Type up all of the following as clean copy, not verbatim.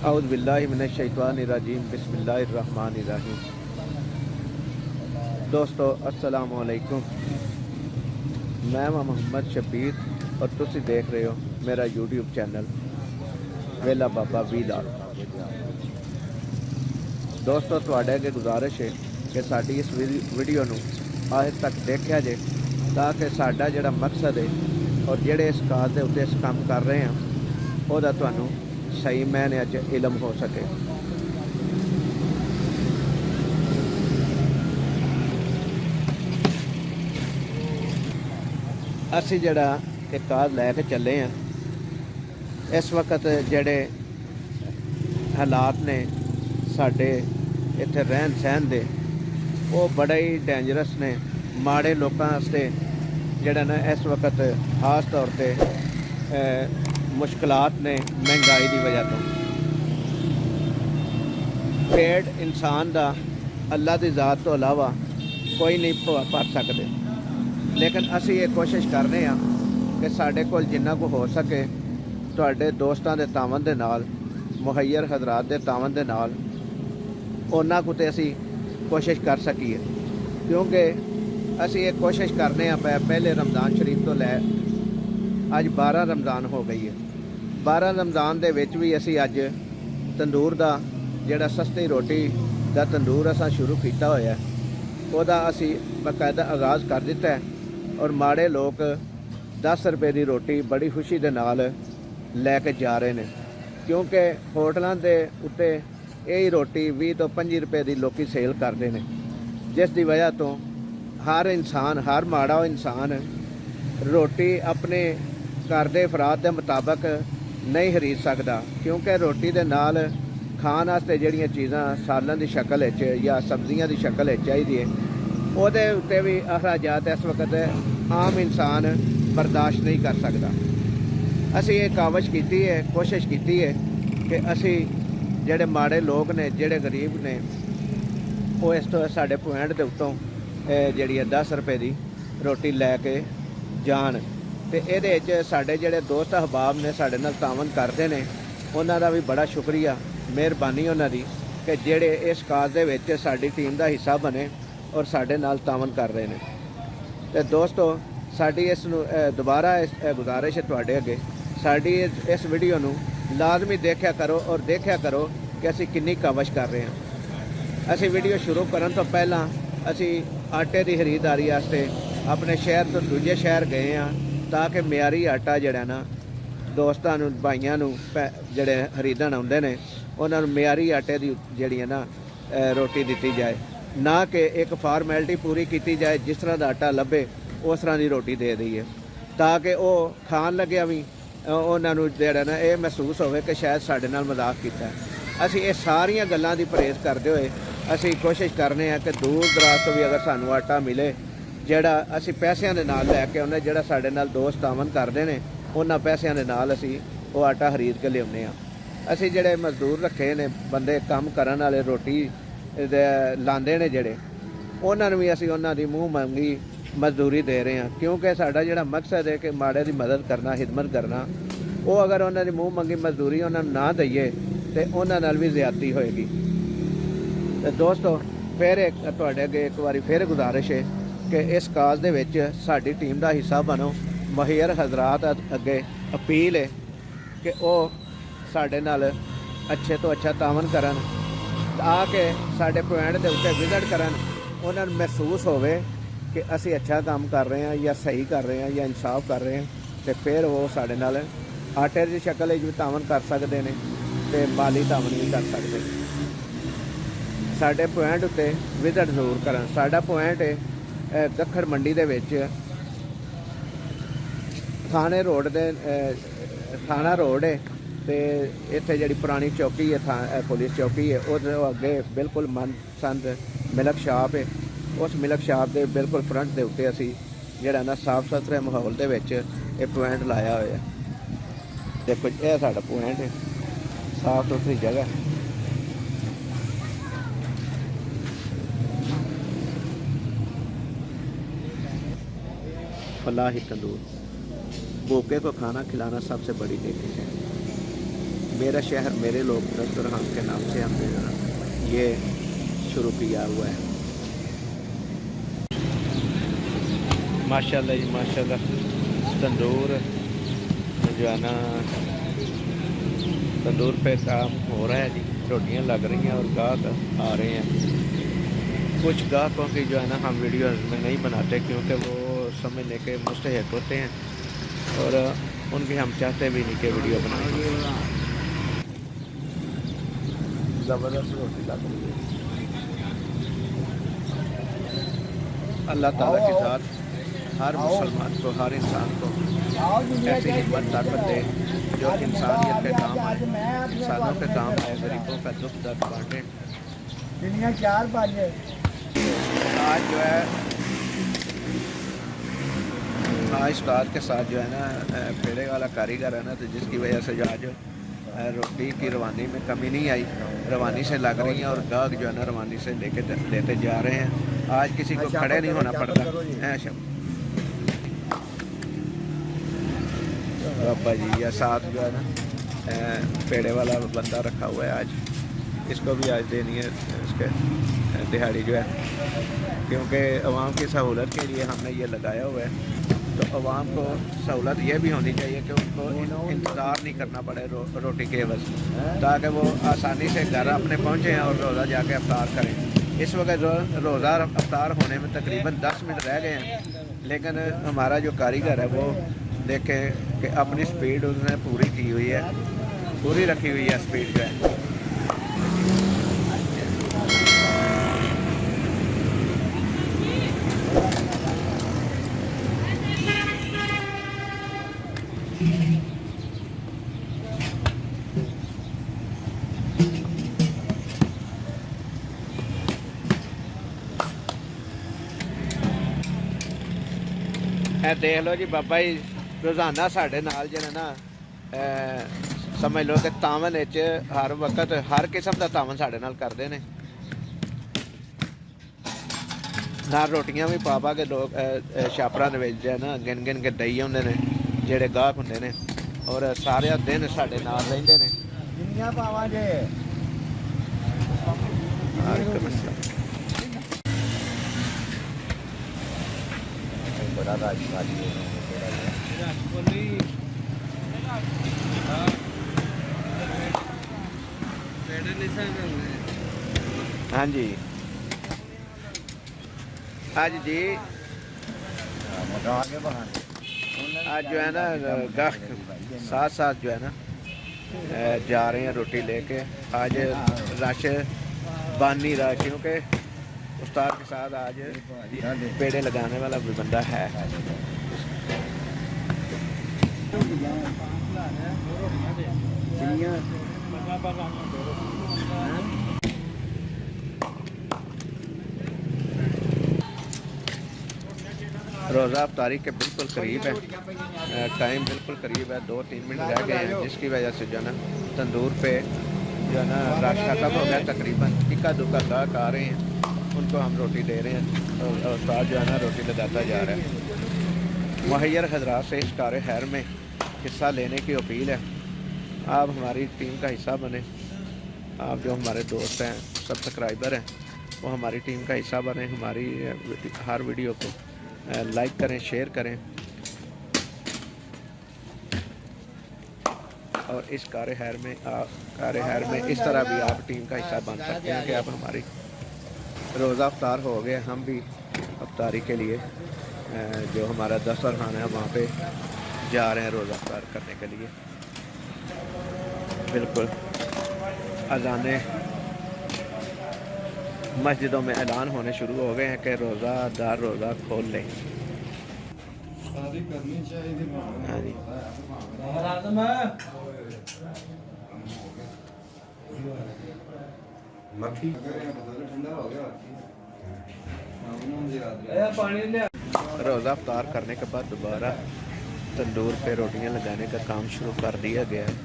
औज़ु बिल्लाहि मिनश शैतानिर रजीम बिस्मिल्लाहिर्रहमानिर्रहीम। दोस्तों अस्सलाम वालेकुम। मैं मोहम्मद शबीर और तुसी देख रहे हो मेरा यूट्यूब चैनल वेला बाबा वीलाल। दोस्तों तुहाडे अगे गुजारिश है कि साडी इस वीडियो नूं आखिर तक देखा जे ताकि साडा जिहड़ा मकसद है और जिहड़े इस काज दे उत्ते असीं काम कर रहे हैं ओहदा तुहानूं सही मैने च इलम हो सके। असी जड़ा एक काज लैके चले हैं, इस वक्त जड़े हालात ने साडे इत्थे रहन सहन दे वो बड़े ही डेंजरस ने। माड़े लोगों वास्ते जड़ा ना इस वक्त खास तौर पर मुश्किलात ने महंगाई की वजह तो। पेट इंसान का अल्लाह की ज़ात तो अलावा कोई नहीं भर सकते, लेकिन असी ये कोशिश करने कि साढ़े कोल जिन्ना को हो सके तुहाडे दोस्तां दे तावन दे नाल, मुहैयर हजरात दे तावन दे नाल उन्ना को ते असी कोशिश कर सकीए। क्योंकि असी ये कोशिश करने पहले रमज़ान शरीफ तो लै अज 12 रमज़ान हो गई है। 12 रमज़ान दे विच भी असी अज तंदूर का जिहड़ा सस्ती रोटी का तंदूर असां शुरू किया होया ओहदा असी बाकायदा आगाज़ कर दिता है। और माड़े लोग 10 रुपए की रोटी बड़ी खुशी के नाल लैके जा रहे हैं, क्योंकि होटलों के उत्ते यही रोटी 20 तो 25 रुपए की लोग सेल करते हैं, जिस की वजह तो हर इंसान, हर माड़ा इंसान रोटी अपने घर के अफराद के मुताबक नहीं खरीद सकता। क्योंकि रोटी के नाल खाण वास्ते जिहड़ियां चीज़ां सालन की शक्ल या सब्जियां की शक्ल चाहिए ਉਹਦੇ उत्ते भी अखराजात इस वक्त आम इंसान बर्दाश्त नहीं कर सकता। असी ये कावश की है, कोशिश की है कि असी जेडे माड़े लोग ने, जेडे गरीब ने, वो इस तो साढ़े पॉइंट के उत्तों जी 10 रुपए की रोटी लैके जान। तो ये साढ़े जेडे दोस्त अहबाब ने साढ़े नाल तावन करते हैं उन्हों का भी बड़ा शुक्रिया, मेहरबानी उन्हों की कि जेडे इस काज दे विच साडी टीम का हिस्सा बने और साढ़े नाल तावन कर रहे हैं। तो दोस्तों साड़ी इस दोबारा गुजारिश है तुहाडे अगे, साड़ी इस वीडियो नूं लाजमी देखा करो और देखा करो कि असी किन्नी कावश कर रहे हैं। असी वीडियो शुरू करन तो पहला असी आटे की खरीदारी वास्ते अपने शहर तो दूजे शहर गए हैं ताकि म्यारी आटा जड़ा ना दोस्तों भाइयों जड़े खरीदण आउंदे ने उन्होंने म्यारी आटे की जी ना रोटी दी जाए, ना कि एक फॉर्मैलिटी पूरी की जाए जिस तरह का आटा लभे उस तरह की रोटी दे दी है, ताकि वो खान लग्या भी उन्होंने जड़ा ना ये महसूस होवे कि शायद साढ़े नाल मजाक किया है। असी ये सारियां गल्लां दी परहेज़ करते हुए असी कोशिश करने कि दूर दराज तो भी अगर सानू आटा मिले जड़ा असी पैसों के नाल लैके उन्हें जड़ा साढ़े नाल दोस्त तावन करते हैं उन्होंने पैसों के नाल असी वो आटा खरीद के लियाउने आ। असी जड़े मजदूर रखे ने बंदे काम करन वाले रोटी लांदे ने जड़े उन्होंने भी असी उन्हों की मूँह मंगी मजदूरी दे रहे हैं, क्योंकि साडा जिहड़ा मकसद है कि माड़े की मदद करना, खिदमत करना। वो अगर उन्होंने मूँह मंगी मजदूरी उन्होंने ना दईए तो उन्होंने नाल भी ज़्यादती होएगी। तो दोस्तों फिर तुहाडे अगे एक बारी फिर गुजारिश है कि इस काज दे विच साडी टीम का हिस्सा बनो। मुहैयर हजरात अगे अपील है कि वो साडे नाल अच्छे तो अच्छा तावन करन, आके साडे पॉइंट के उत्ते विजिट करन, उन्होंने महसूस होवे कि असी अच्छा काम कर रहे हैं या सही कर रहे हैं या इंसाफ कर रहे हैं। तो फिर वो साडे नाल आटे की शक्ल भी तावन कर सकते हैं तो माली तावन भी कर सकते हैं। साडे पॉइंट उत्ते विजिट जरूर करन। साडा पॉइंट है गखड़ मंडी दे विच थाने रोड दे थाना रोड है, तो इत्थे जिहड़ी पुरानी चौकी है पुलिस चौकी है उस अगे बिल्कुल मनपसंद मिल्क शॉप है। उस मिल्क शॉप के बिल्कुल फ्रंट के उत्ते असी जिहड़ा ना साफ सुथरे माहौल दे विच ये पॉइंट लाया होया। देखो यह साडा पॉइंट है, साफ सुथरी जगह। फलाही तंदूर, भूखे को खाना खिलाना सबसे बड़ी नेकी है। मेरा शहर मेरे लोग रेस्टोरेंट के नाम से हमने जो है ये शुरू किया हुआ है। माशाल्लाह जी माशाल्लाह, तंदूर जो है ना, तंदूर पे काम हो रहा है जी, रोटियां लग रही हैं और गाहक आ रहे हैं। कुछ गाहकों की जो है ना हम वीडियो में नहीं बनाते क्योंकि वो समझने के मुस्तहिक होते हैं और उनकी हम चाहते भी नहीं कि वीडियो बनाएं। ज़बरदस्त रोटी लग रही है। अल्लाह ताला की ज़ात हर मुसलमान को, हर इंसान को ऐसी हिम्मत ताकत दे जो इंसानियत के काम आए, इंसानों के काम आए, गरीबों का दुख दर्द बांटे। आज जो है आज उस्ताद के साथ जो है ना पेड़े वाला कारीगर है ना, तो जिसकी वजह से जो आज रोटी की रवानी में कमी नहीं आई, रवानी से लग रही हैं और गाहक जो है ना रवानी से लेते जा रहे हैं। आज किसी को खड़े नहीं होना पड़ता है। बाबा जी या साथ जो है ना पेड़े वाला बंदा रखा हुआ है, आज इसको भी आज देनी है इसके दिहाड़ी जो है, क्योंकि अवाम की सहूलत के लिए हमने ये लगाया हुआ है। तो अवाम को सहूलत ये भी होनी चाहिए कि उनको इंतज़ार नहीं करना पड़े रोटी के एवज़, ताकि वो आसानी से घर अपने पहुँचें और रोज़ा जाके अफ्तार करें। इस वक्त रोज़ा अफ्तार होने में तकरीबन 10 मिनट रह गए हैं, लेकिन हमारा जो कारीगर है वो देखें कि अपनी स्पीड उसने पूरी की हुई है, पूरी रखी हुई है स्पीड जो है। देख लो जी बाबा जी, रोज़ाना साढ़े नाल जो ना समझ लो कि तावन हर वक्त हर किस्म का तावन साढ़े नाल करते हैं। ना रोटियां भी पा के लोग छापरा नवेजदे ना, गिन गिन के दई होंदे ने जेड़े गाहक होंदे ने, और सारे दिन साढ़े नाल रहिंदे ने। बड़ा हाँ जी, आज जी आज जो है ना गाहक साथ साथ जो है ना जा रहे हैं रोटी लेके। आज रश बन नहीं रहा क्योंकि उस्ताद के साथ आज पेड़े लगाने वाला भी बंदा है। रोज़ा अफ्तारी के बिल्कुल करीब है, टाइम बिल्कुल करीब है, 2-3 मिनट रह गए हैं, जिसकी वजह से जो है ना तंदूर पे जो है ना रश खत्म हो गया। तकरीबन इक्का दुक्का गाहक आ रहे हैं, उनको हम रोटी दे रहे हैं और उस्ताद जो है ना रोटी लगाता जा रहा है। मुहैयर हजरात से इस कार्य खैर में हिस्सा लेने की अपील है। आप हमारी टीम का हिस्सा बने, आप जो हमारे दोस्त हैं, सब्सक्राइबर हैं, वो हमारी टीम का हिस्सा बने। हमारी हर वीडियो को लाइक करें, शेयर करें और इस कार्य खैर में इस तरह भी आप टीम का हिस्सा बन सकते हैं कि आप हमारी रोज़ा अफ्तार हो गए, हम भी अफ्तारी के लिए जो हमारा दस्तरखाना है वहाँ पे जा रहे हैं रोज़ा अफ्तार करने के लिए। बिल्कुल अज़ाने मस्जिदों में ऐलान होने शुरू हो गए हैं कि रोज़ादार रोज़ा खोल लें। हाँ जी, रोज़ा अफ्तार करने के बाद दोबारा तंदूर पे रोटियां लगाने का काम शुरू कर दिया गया है।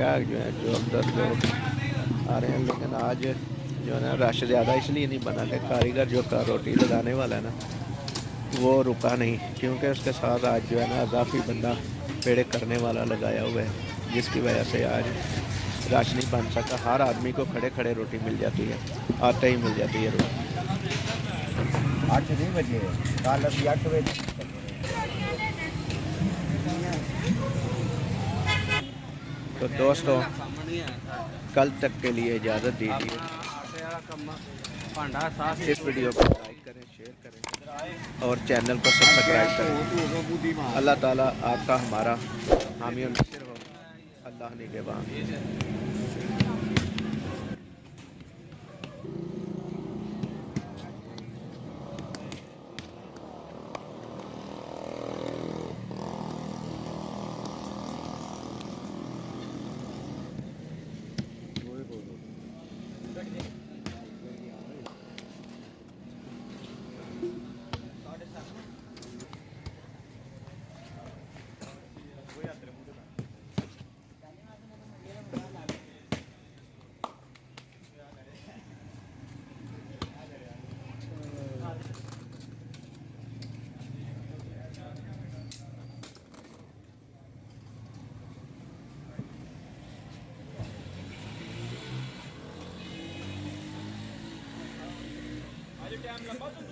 क्या जो है जो अंदर लोग आ रहे हैं, लेकिन आज जो है ना रश ज़्यादा इसलिए नहीं बना कि कारीगर जो का रोटी लगाने वाला है ना वो रुका नहीं, क्योंकि उसके साथ आज जो है ना अजाफी बंदा पेड़े करने वाला लगाया हुआ है, जिसकी वजह से आज रश नहीं बन सका। हर आदमी को खड़े खड़े रोटी मिल जाती है, आते ही मिल जाती है रोटी। 8 नहीं बजे कल अभी 8 बजे। तो दोस्तों कल तक के लिए इजाज़त दीजिए। इस वीडियो को लाइक करें, शेयर करें और चैनल को सब्सक्राइब करें। अल्लाह ताला आपका हमारा हामी और नासिर हो। अल्लाह निगहबान। टाइम लंबा